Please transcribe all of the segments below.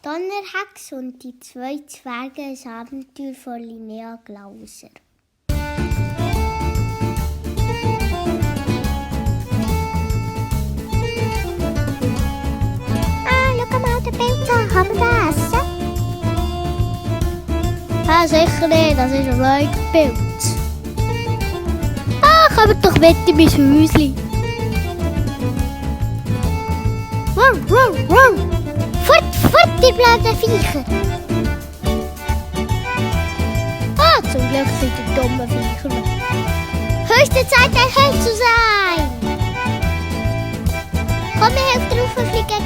Donnerhäx und die zwei Zwärge, ein Abenteuer von Linnea Glauser. Schau mal den Pilz an, kann man den essen? Sicher nicht, das ist ein Leugpilz. Kommt doch mit in mein Häuschen. Wow, wow, wow! Fort, ihr blöden Viecher! Zum Glück sind die dummen Viecher noch. Höchste Zeit, ein Held zu sein! Komm, mir hilft dir auf den Fliegen.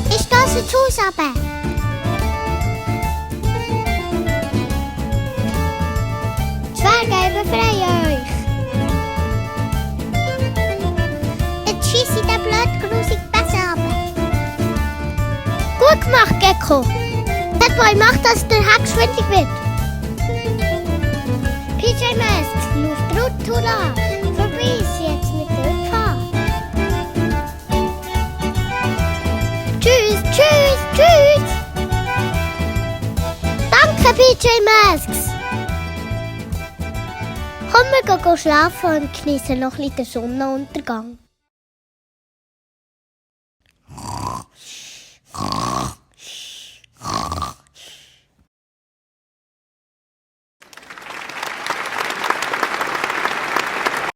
Ich stoße ins Haus runter. Zwärge, befreie euch! Jetzt schiesse ich den blöden, grusigen Besen runter. Gut gemacht, Gecko! Zwöi macht, dass der Hex schwindig wird. PJ Masks, Luft, Rutula, verbiss jetzt mit der Rückfahrt. Tschüss, tschüss, tschüss! Danke, PJ Masks! Komm, wir gehen schlafen und genießen noch ein bisschen den Sonnenuntergang.